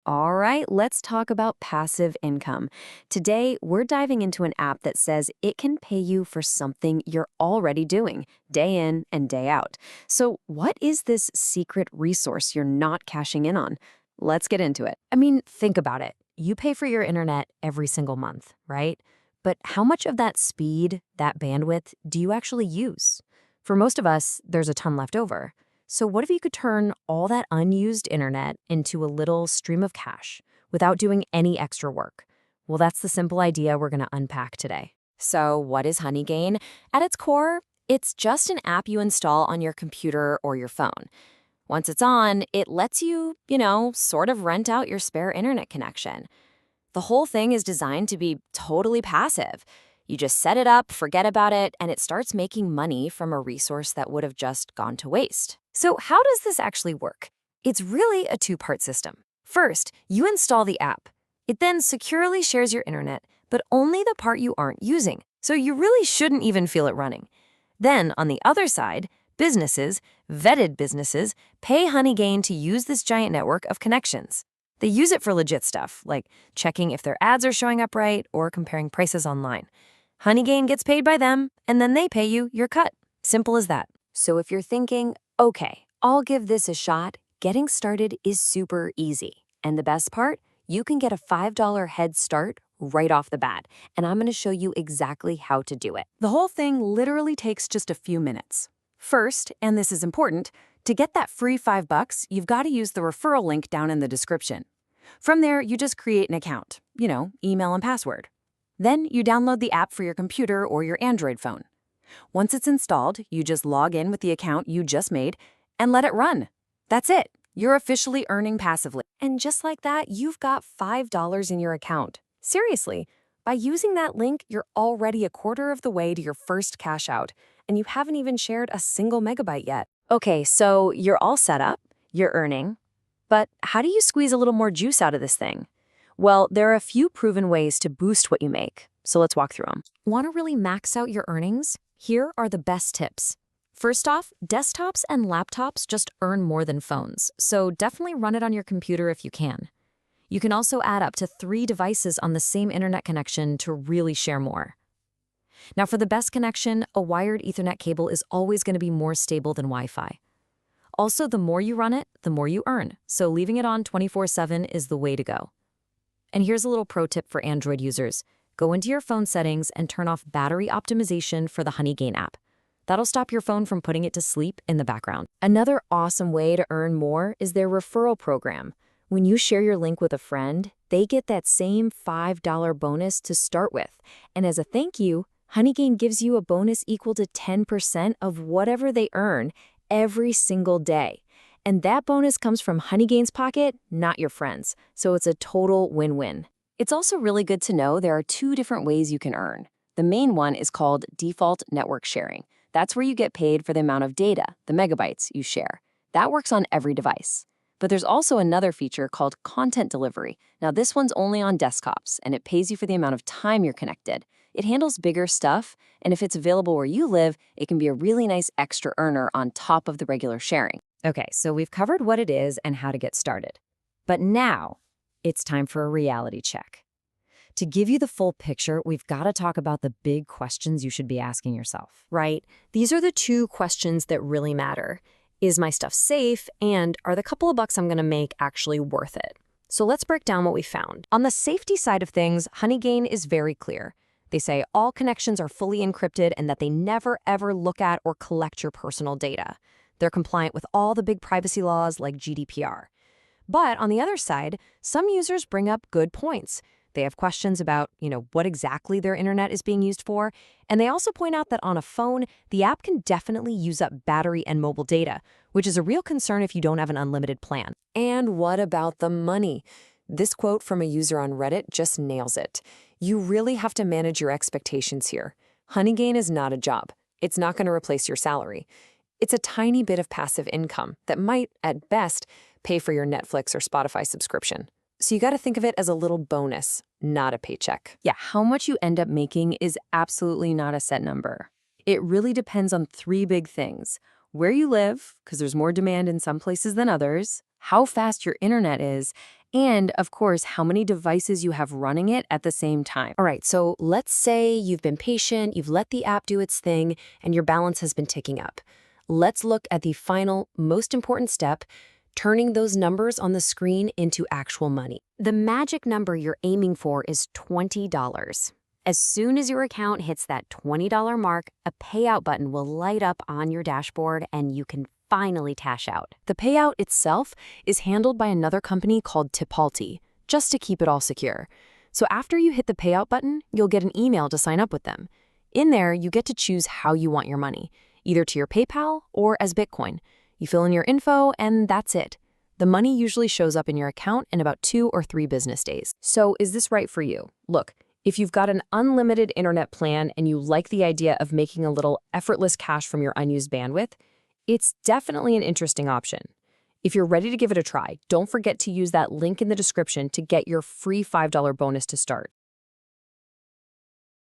All right, let's talk about passive income. Today, we're diving into an app that says it can pay you for something you're already doing, day in and day out. So, what is this secret resource you're not cashing in on? Let's get into it. I mean, think about it. You pay for your internet every single month, right? But how much of that speed, that bandwidth, do you actually use? For most of us, there's a ton left over. So what if you could turn all that unused internet into a little stream of cash without doing any extra work? Well, that's the simple idea we're going to unpack today. So what is Honeygain? At its core, it's just an app you install on your computer or your phone. Once it's on, it lets you, sort of rent out your spare internet connection. The whole thing is designed to be totally passive. You just set it up, forget about it, and it starts making money from a resource that would have just gone to waste. So how does this actually work? It's really a two-part system. First, you install the app. It then securely shares your internet, but only the part you aren't using, so you really shouldn't even feel it running. Then, on the other side, businesses, vetted businesses, pay Honeygain to use this giant network of connections. They use it for legit stuff, like checking if their ads are showing up right or comparing prices online. Honeygain gets paid by them, and then they pay you your cut. Simple as that. So if you're thinking, okay, I'll give this a shot, getting started is super easy. And the best part, you can get a $5 head start right off the bat, and I'm going to show you exactly how to do it. The whole thing literally takes just a few minutes. First, and this is important, to get that free $5, you've got to use the referral link down in the description. From there, you just create an account, email and password. Then you download the app for your computer or your Android phone. Once it's installed, you just log in with the account you just made and let it run. That's it. You're officially earning passively. And just like that, you've got $5 in your account. Seriously, by using that link, you're already a quarter of the way to your first cash out, and you haven't even shared a single megabyte yet. Okay, so you're all set up, you're earning, but how do you squeeze a little more juice out of this thing? Well, there are a few proven ways to boost what you make, so let's walk through them. Want to really max out your earnings? Here are the best tips. First off, desktops and laptops just earn more than phones, so definitely run it on your computer if you can. You can also add up to 3 devices on the same internet connection to really share more. Now, for the best connection, a wired Ethernet cable is always going to be more stable than Wi-Fi. Also, the more you run it, the more you earn, so leaving it on 24/7 is the way to go. And here's a little pro tip for Android users. Go into your phone settings and turn off battery optimization for the Honeygain app. That'll stop your phone from putting it to sleep in the background. Another awesome way to earn more is their referral program. When you share your link with a friend, they get that same $5 bonus to start with. And as a thank you, Honeygain gives you a bonus equal to 10% of whatever they earn every single day. And that bonus comes from Honeygain's pocket, not your friends. So it's a total win-win. It's also really good to know there are 2 different ways you can earn. The main one is called default network sharing. That's where you get paid for the amount of data, the megabytes, you share. That works on every device. But there's also another feature called content delivery. Now this one's only on desktops, and it pays you for the amount of time you're connected. It handles bigger stuff, and if it's available where you live, it can be a really nice extra earner on top of the regular sharing. Okay, so we've covered what it is and how to get started. But now, it's time for a reality check. To give you the full picture, we've got to talk about the big questions you should be asking yourself, right? These are the 2 questions that really matter. Is my stuff safe, and are the couple of bucks I'm going to make actually worth it? So let's break down what we found. On the safety side of things, Honeygain is very clear. They say all connections are fully encrypted and that they never ever look at or collect your personal data. They're compliant with all the big privacy laws like GDPR. But on the other side, some users bring up good points. They have questions about, what exactly their internet is being used for. And they also point out that on a phone, the app can definitely use up battery and mobile data, which is a real concern if you don't have an unlimited plan. And what about the money? This quote from a user on Reddit just nails it. You really have to manage your expectations here. Honeygain is not a job. It's not going to replace your salary. It's a tiny bit of passive income that might, at best, pay for your Netflix or Spotify subscription. So you got to think of it as a little bonus, not a paycheck. Yeah, how much you end up making is absolutely not a set number. It really depends on 3 big things. Where you live, because there's more demand in some places than others, how fast your internet is, and of course, how many devices you have running it at the same time. All right, so let's say you've been patient, you've let the app do its thing, and your balance has been ticking up. Let's look at the final, most important step, turning those numbers on the screen into actual money. The magic number you're aiming for is $20. As soon as your account hits that $20 mark, a payout button will light up on your dashboard and you can finally cash out. The payout itself is handled by another company called Tipalti, just to keep it all secure. So after you hit the payout button, you'll get an email to sign up with them. In there, you get to choose how you want your money, either to your PayPal or as Bitcoin. You fill in your info, and that's it. The money usually shows up in your account in about 2 or 3 business days. So is this right for you? Look, if you've got an unlimited internet plan and you like the idea of making a little effortless cash from your unused bandwidth, it's definitely an interesting option. If you're ready to give it a try, don't forget to use that link in the description to get your free $5 bonus to start.